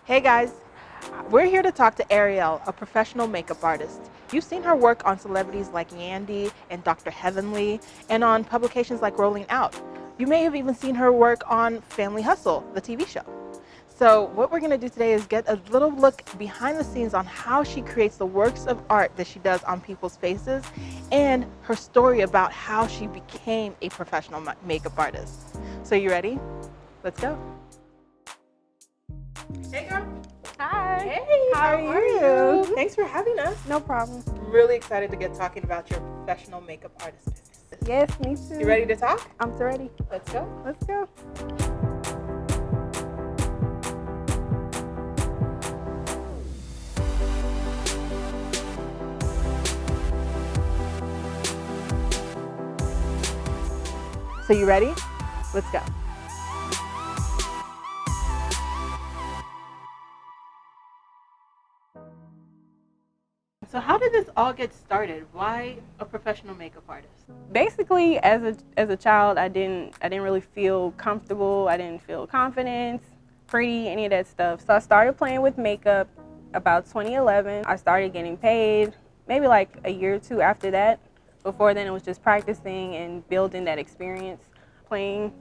Hey guys, we're here to talk to Arielle, a professional makeup artist. You've seen her work on celebrities like Yandy and Dr. Heavenly, and on publications like Rolling Out. You may have even seen her work on Family Hustle, the TV show. So what we're going to do today is get a little look behind the scenes on how she creates the works of art that she does on people's faces and her story about how she became a professional makeup artist. So you ready? Let's go. Hey girl. Hi. Hey, how are you? Thanks for having us. No problem. I'm really excited to get talking about your professional makeup artist business. Yes, me too. You ready to talk? I'm so ready. Let's go. Let's go. So you ready? Let's go. So how did this all get started? Why a professional makeup artist? Basically, as a child, I didn't really feel comfortable. I didn't feel confident, pretty, any of that stuff. So I started playing with makeup about 2011. I started getting paid maybe like a year or two after that. Before then, it was just practicing and building that experience, playing,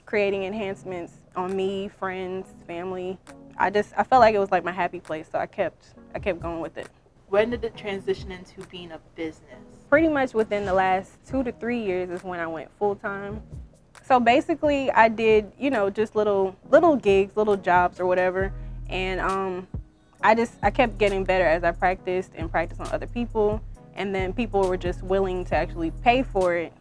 creating enhancements on me, friends, family. I felt like it was like my happy place, so I kept going with it. When did it transition into being a business? Pretty much within the last 2 to 3 years is when I went full time. So basically, I did, just little gigs, little jobs or whatever, and I kept getting better as I practiced and practiced on other people, and then people were just willing to actually pay for it.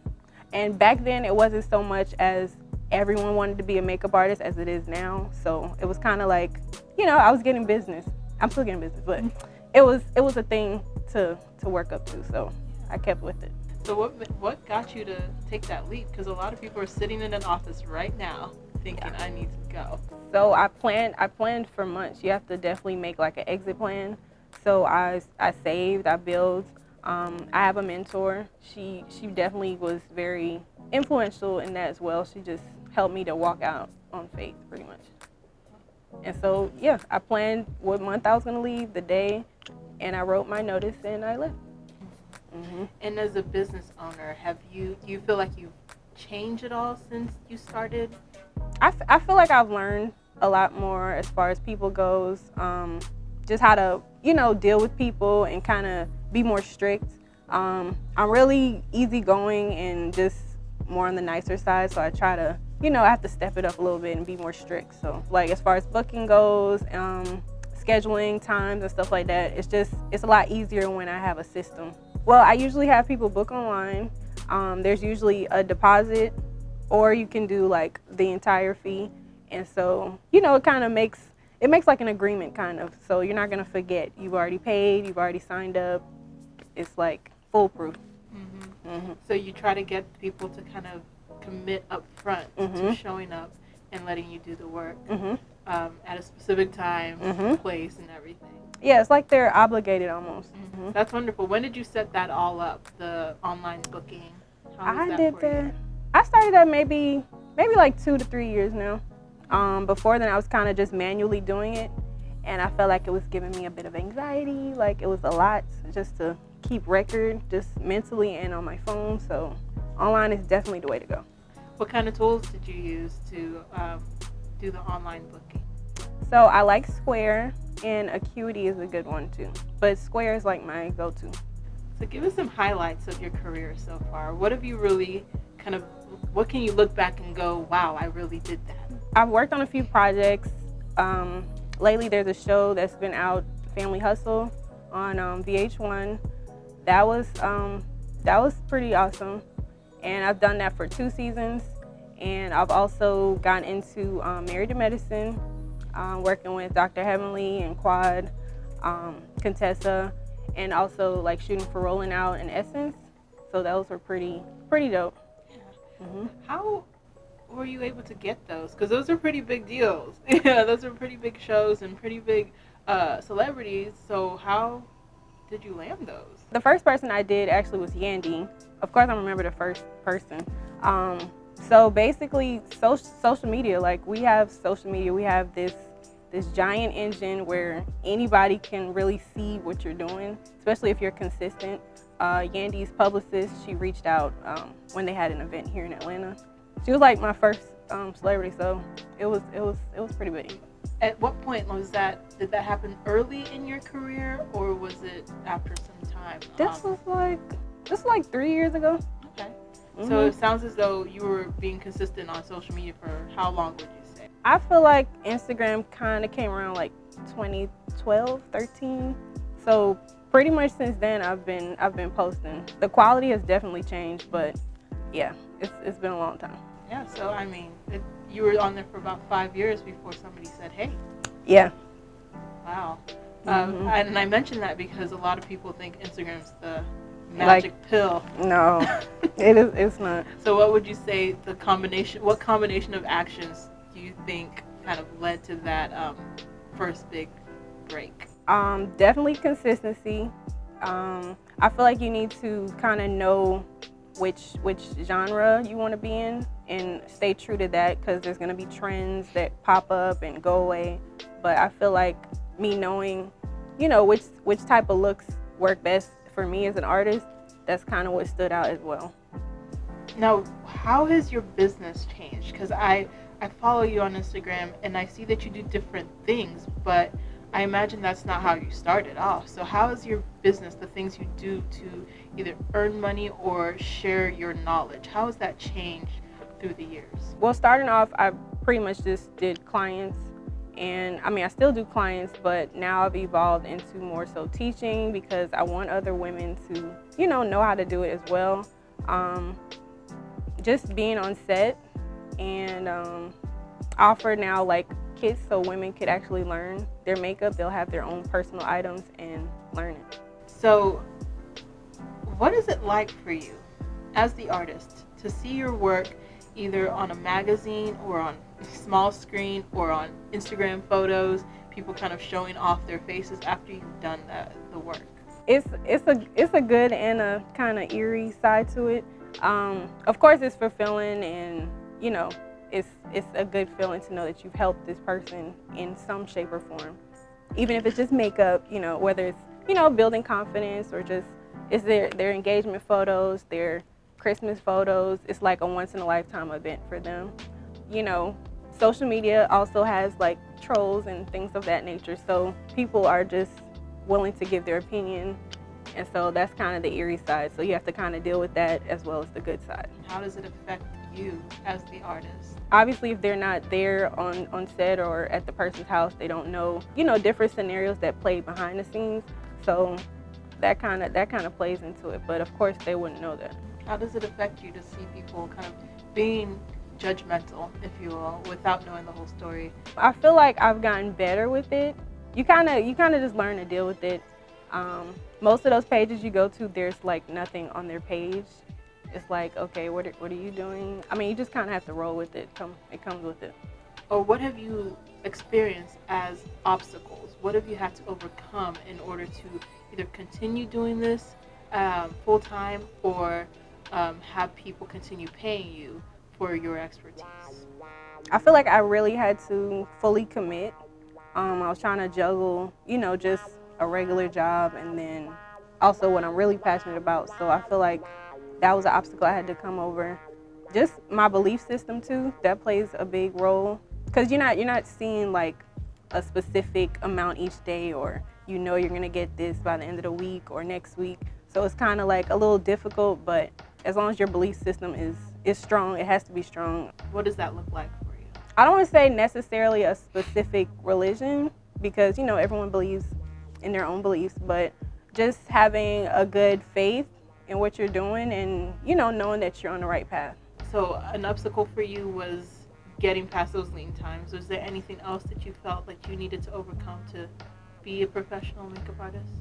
And back then, it wasn't so much as everyone wanted to be a makeup artist as it is now. So it was kind of like, I was getting business. I'm still getting business, but it was a thing to work up to. So I kept with it. So what got you to take that leap? Because a lot of people are sitting in an office right now thinking, I need to go. So I planned for months. You have to definitely make like an exit plan. So I saved, I built. I have a mentor. She definitely was very influential in that as well. She just helped me to walk out on faith, pretty much. And so, yeah, I planned what month I was going to leave, the day, and I wrote my notice and I left. Mm-hmm. And as a business owner, do you feel like you've changed at all since you started? I feel like I've learned a lot more as far as people goes, just how to, deal with people and kind of be more strict. I'm really easygoing and just more on the nicer side, so I try to, I have to step it up a little bit and be more strict. So like as far as booking goes, scheduling times and stuff like that, it's a lot easier when I have a system. Well, I usually have people book online. There's usually a deposit, or you can do like the entire fee. And so, it kind of makes like an agreement kind of. So you're not gonna forget. You've already paid, you've already signed up. It's like foolproof. Mm-hmm. Mm-hmm. So you try to get people to kind of commit up front to showing up and letting you do the work at a specific time, place, and everything. Yeah, it's like they're obligated almost. Mm-hmm. That's wonderful. When did you set that all up, the online booking? I did that. I started that maybe like 2 to 3 years now. Before then, I was kind of just manually doing it, and I felt like it was giving me a bit of anxiety. Like it was a lot just to keep record, just mentally and on my phone. So online is definitely the way to go. What kind of tools did you use to do the online booking? So I like Square, and Acuity is a good one too. But Square is like my go-to. So give us some highlights of your career so far. What have you really what can you look back and go, wow, I really did that? I've worked on a few projects. Lately there's a show that's been out, Family Hustle, on VH1. That was pretty awesome. And I've done that for 2 seasons. And I've also gotten into Married to Medicine, working with Dr. Heavenly and Quad, Contessa, and also like shooting for Rolling Out and Essence. So those were pretty dope. Yeah. Mm-hmm. How were you able to get those? Because those are pretty big deals. Yeah, those are pretty big shows and pretty big celebrities. So how did you land those? The first person I did actually was Yandy. Of course, I remember the first person. So basically, social media, like we have social media, we have this this giant engine where anybody can really see what you're doing, especially if you're consistent. Yandy's publicist, she reached out when they had an event here in Atlanta. She was like my first celebrity, so it was pretty big. At what point was that? Did that happen early in your career, or was it after some time? This was like 3 years ago. Okay. So it sounds as though you were being consistent on social media for how long would you say? I feel like Instagram kind of came around like 2012, 13. So pretty much since then I've been posting. The quality has definitely changed, but yeah, it's been a long time. Yeah, so I mean, you were on there for about 5 years before somebody said, hey. Yeah. Wow. And I mentioned that because a lot of people think Instagram's the magic pill. No, it's not. So what would you say what combination of actions do you think kind of led to that first big break? Definitely consistency. I feel like you need to kind of know which genre you want to be in and stay true to that, because there's going to be trends that pop up and go away. But I feel like me knowing, which type of looks work best for me as an artist, that's kind of what stood out as well. Now, how has your business changed? Because I follow you on Instagram and I see that you do different things, but I imagine that's not how you started off. So how is your business, the things you do to either earn money or share your knowledge, how has that changed through the years? Well, starting off, I pretty much just did clients. And I mean, I still do clients, but now I've evolved into more so teaching, because I want other women to, know how to do it as well. Just being on set, and offer now like kits so women could actually learn their makeup. They'll have their own personal items and learn it. So what is it like for you as the artist to see your work either on a magazine or on small screen or on Instagram photos, people kind of showing off their faces after you've done the work? It's a good and a kind of eerie side to it. Of course, it's fulfilling, and it's a good feeling to know that you've helped this person in some shape or form, even if it's just makeup. Whether it's building confidence or just it's their engagement photos, their Christmas photos. It's like a once in a lifetime event for them. Social media also has like trolls and things of that nature, so people are just willing to give their opinion, and so that's kind of the eerie side. So you have to kind of deal with that as well as the good side. How does it affect you as the artist? Obviously, if they're not there on set or at the person's house, they don't know different scenarios that play behind the scenes. So that kind of plays into it. But of course, they wouldn't know that. How does it affect you to see people kind of being judgmental, if you will, without knowing the whole story? I feel like I've gotten better with it. You kind of just learn to deal with it. Most of those pages you go to, there's like nothing on their page. It's like, okay, what are you doing? I mean, you just kind of have to roll with it. It comes with it. Or what have you experienced as obstacles? What have you had to overcome in order to either continue doing this full time or have people continue paying you for your expertise? I feel like I really had to fully commit. I was trying to juggle, just a regular job and then also what I'm really passionate about. So I feel like that was an obstacle I had to come over. Just my belief system too, that plays a big role. Because you're not seeing like a specific amount each day, or you're gonna get this by the end of the week or next week. So it's kind of like a little difficult, but as long as your belief system is strong, it has to be strong. What does that look like for you? I don't want to say necessarily a specific religion, because everyone believes in their own beliefs, but just having a good faith in what you're doing and knowing that you're on the right path. So an obstacle for you was getting past those lean times. Was there anything else that you felt like you needed to overcome to be a professional makeup artist?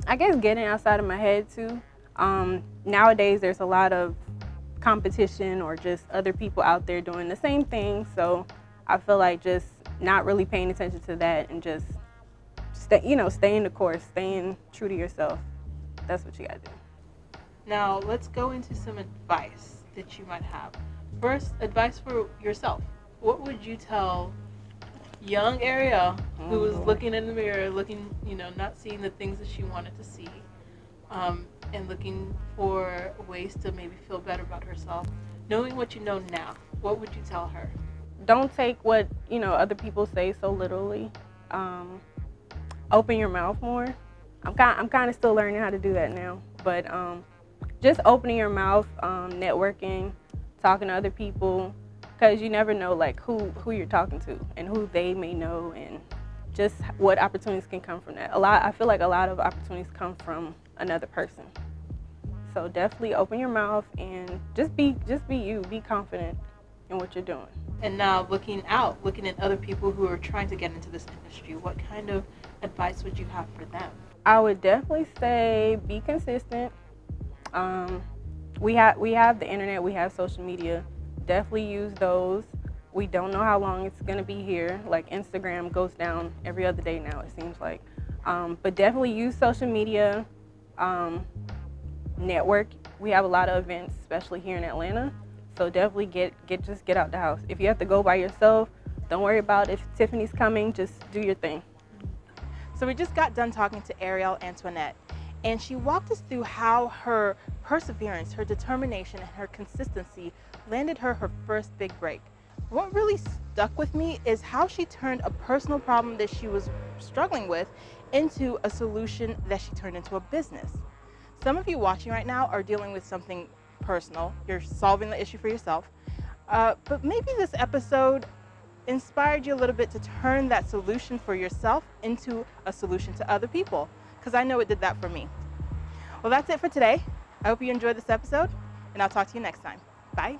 I guess getting outside of my head too. Nowadays there's a lot of competition or just other people out there doing the same thing, so I feel like just not really paying attention to that and just staying the course, staying true to yourself. That's what you gotta do. Now let's go into some advice that you might have. First, advice for yourself. What would you tell young Arielle, who was Lord. looking in the mirror, looking, not seeing the things that she wanted to see, and looking for ways to maybe feel better about herself. Knowing what you know now, what would you tell her? Don't take what other people say so literally. Open your mouth more. I'm kind of still learning how to do that now, but just opening your mouth, networking, talking to other people, because you never know like who you're talking to and who they may know, and just what opportunities can come from that. I feel like a lot of opportunities come from another person. So definitely open your mouth and just be you. Be confident in what you're doing. And now looking at other people who are trying to get into this industry, what kind of advice would you have for them? I would definitely say be consistent. We have the internet, we have social media. Definitely use those. We don't know how long it's gonna be here. Like Instagram goes down every other day now, it seems like. But definitely use social media. Network. We have a lot of events, especially here in Atlanta. So definitely get out the house. If you have to go by yourself, don't worry about if Tiffany's coming. Just do your thing. So we just got done talking to Arielle Antoinette, and she walked us through how her perseverance, her determination, and her consistency landed her first big break. What really stuck with me is how she turned a personal problem that she was struggling with into a solution that she turned into a business. Some of you watching right now are dealing with something personal. You're solving the issue for yourself. But maybe this episode inspired you a little bit to turn that solution for yourself into a solution to other people, because I know it did that for me. Well, that's it for today. I hope you enjoyed this episode, and I'll talk to you next time. Bye.